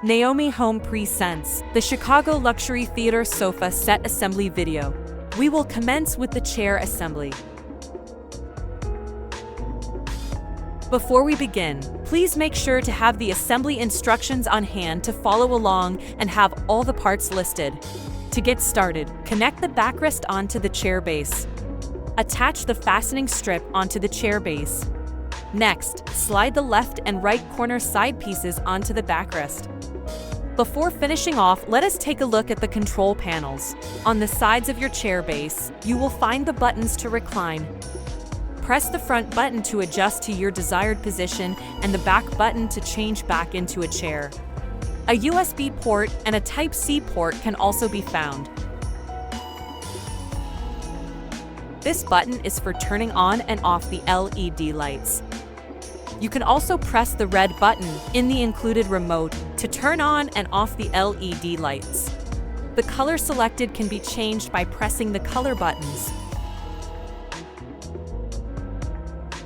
Naomi Home presents the Chicago Luxury Theater Sofa Set Assembly video. We will commence with the chair assembly. Before we begin, please make sure to have the assembly instructions on hand to follow along and have all the parts listed. To get started, connect the backrest onto the chair base. Attach the fastening strip onto the chair base. Next, slide the left and right corner side pieces onto the backrest. Before finishing off, let us take a look at the control panels. On the sides of your chair base, you will find the buttons to recline. Press the front button to adjust to your desired position and the back button to change back into a chair. A USB port and a Type-C port can also be found. This button is for turning on and off the LED lights. You can also press the red button in the included remote to turn on and off the LED lights. The color selected can be changed by pressing the color buttons.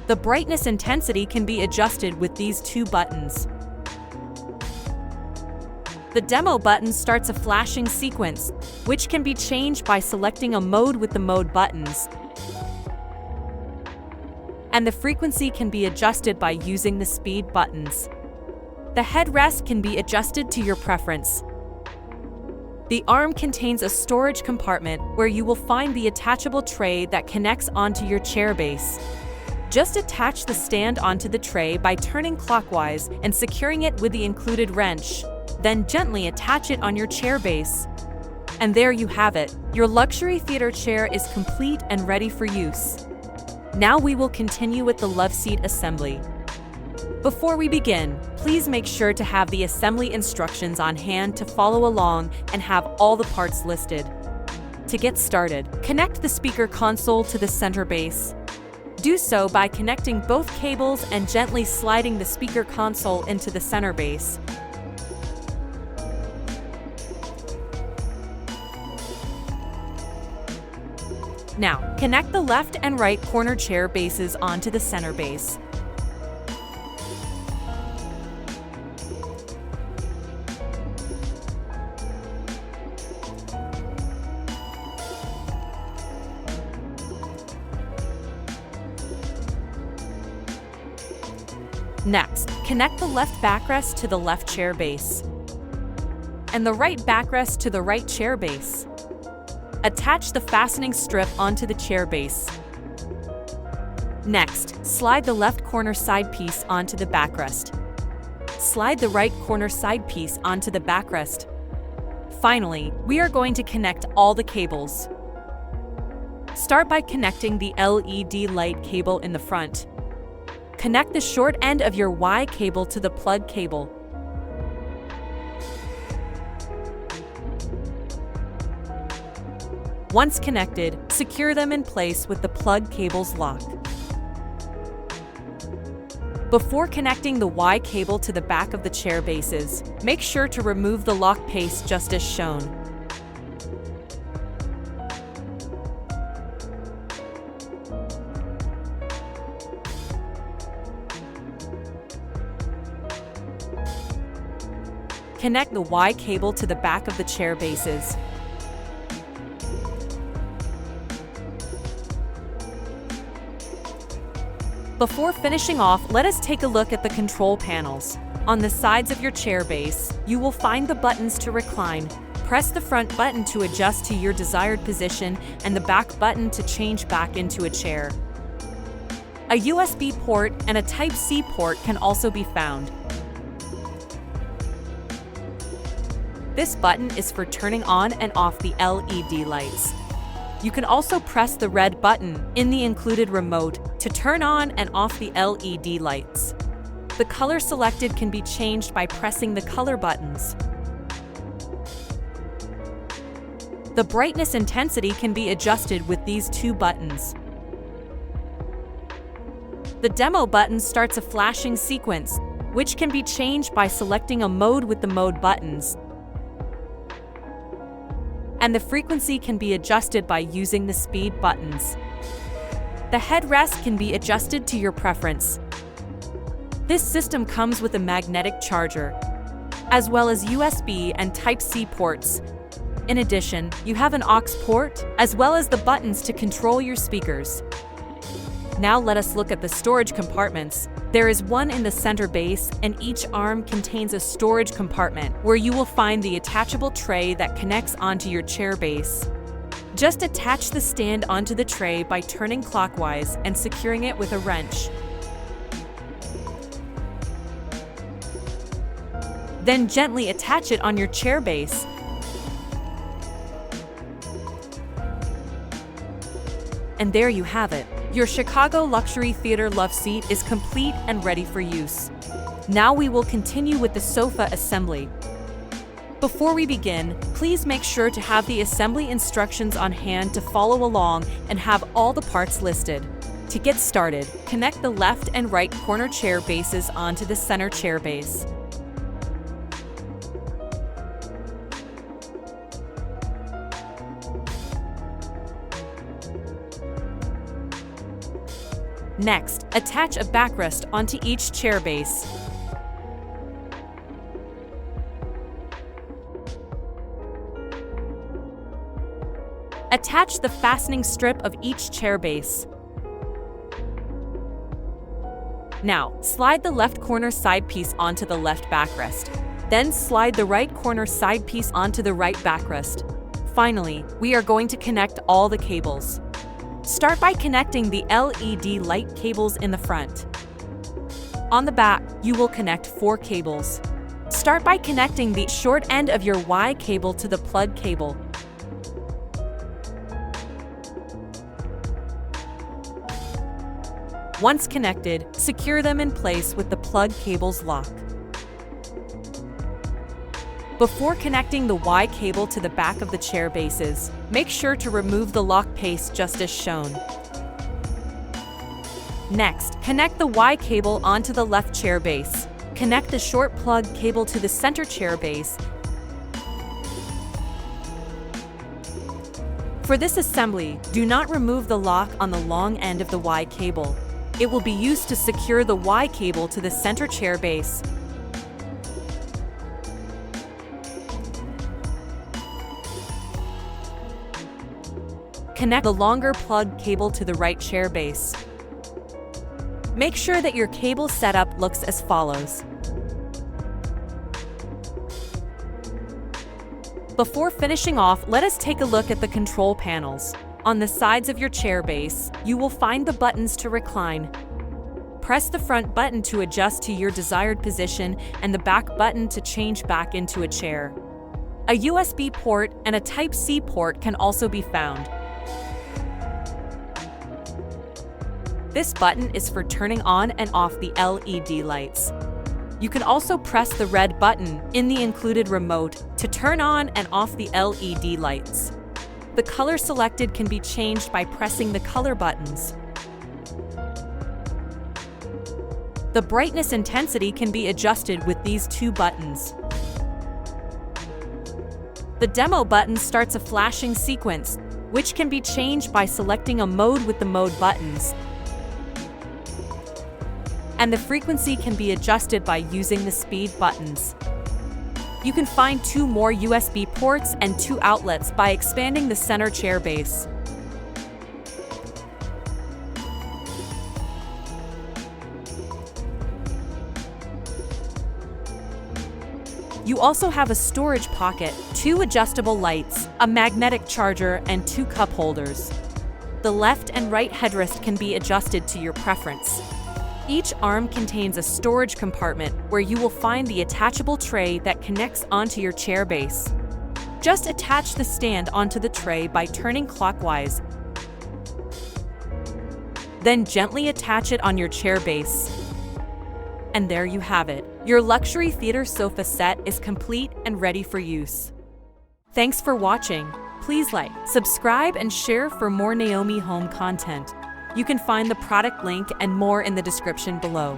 The brightness intensity can be adjusted with these two buttons. The demo button starts a flashing sequence, which can be changed by selecting a mode with the mode buttons. And the frequency can be adjusted by using the speed buttons. The headrest can be adjusted to your preference. The arm contains a storage compartment where you will find the attachable tray that connects onto your chair base. Just attach the stand onto the tray by turning clockwise and securing it with the included wrench. Then gently attach it on your chair base. And there you have it. Your luxury theater chair is complete and ready for use. Now we will continue with the Loveseat assembly. Before we begin, please make sure to have the assembly instructions on hand to follow along and have all the parts listed. To get started, connect the speaker console to the center base. Do so by connecting both cables and gently sliding the speaker console into the center base. Now, connect the left and right corner chair bases onto the center base. Next, connect the left backrest to the left chair base and the right backrest to the right chair base. Attach the fastening strip onto the chair base. Next, slide the left corner side piece onto the backrest. Slide the right corner side piece onto the backrest. Finally, we are going to connect all the cables. Start by connecting the LED light cable in the front. Connect the short end of your Y cable to the plug cable. Once connected, secure them in place with the plug cable's lock. Before connecting the Y cable to the back of the chair bases, make sure to remove the lock paste just as shown. Connect the Y cable to the back of the chair bases. Before finishing off, let us take a look at the control panels. On the sides of your chair base, you will find the buttons to recline. Press the front button to adjust to your desired position and the back button to change back into a chair. A USB port and a Type-C port can also be found. This button is for turning on and off the LED lights. You can also press the red button in the included remote to turn on and off the LED lights. The color selected can be changed by pressing the color buttons. The brightness intensity can be adjusted with these two buttons. The demo button starts a flashing sequence, which can be changed by selecting a mode with the mode buttons. And the frequency can be adjusted by using the speed buttons. The headrest can be adjusted to your preference. This system comes with a magnetic charger. as well as USB and Type-C ports. In addition, you have an aux port, as well as the buttons to control your speakers. Now let us look at the storage compartments. There is one in the center base, and each arm contains a storage compartment where you will find the attachable tray that connects onto your chair base. Just attach the stand onto the tray by turning clockwise and securing it with a wrench. Then gently attach it on your chair base. And there you have it. Your Chicago luxury theater love seat is complete and ready for use. Now we will continue with the sofa assembly. Before we begin, please make sure to have the assembly instructions on hand to follow along and have all the parts listed. To get started, connect the left and right corner chair bases onto the center chair base. Next, attach a backrest onto each chair base. Attach the fastening strip of each chair base. Now, slide the left corner side piece onto the left backrest. Then slide the right corner side piece onto the right backrest. Finally, we are going to connect all the cables. Start by connecting the LED light cables in the front. On the back, you will connect 4 cables. Start by connecting the short end of your Y cable to the plug cable. Once connected, secure them in place with the plug cable's lock. Before connecting the Y cable to the back of the chair bases, make sure to remove the lock paste just as shown. Next, connect the Y cable onto the left chair base. Connect the short plug cable to the center chair base. For this assembly, do not remove the lock on the long end of the Y cable. It will be used to secure the Y cable to the center chair base. Connect the longer plug cable to the right chair base. Make sure that your cable setup looks as follows. Before finishing off, let us take a look at the control panels. On the sides of your chair base, you will find the buttons to recline. Press the front button to adjust to your desired position and the back button to change back into a chair. A USB port and a Type-C port can also be found. This button is for turning on and off the LED lights. You can also press the red button in the included remote to turn on and off the LED lights. The color selected can be changed by pressing the color buttons. The brightness intensity can be adjusted with these 2 buttons. The demo button starts a flashing sequence, which can be changed by selecting a mode with the mode buttons. And the frequency can be adjusted by using the speed buttons. You can find 2 more USB ports and 2 outlets by expanding the center chair base. You also have a storage pocket, 2 adjustable lights, a magnetic charger, and 2 cup holders. The left and right headrest can be adjusted to your preference. Each arm contains a storage compartment where you will find the attachable tray that connects onto your chair base. Just attach the stand onto the tray by turning clockwise. Then gently attach it on your chair base. And there you have it. Your luxury theater sofa set is complete and ready for use. Thanks for watching. Please like, subscribe, and share for more Naomi home content. You can find the product link and more in the description below.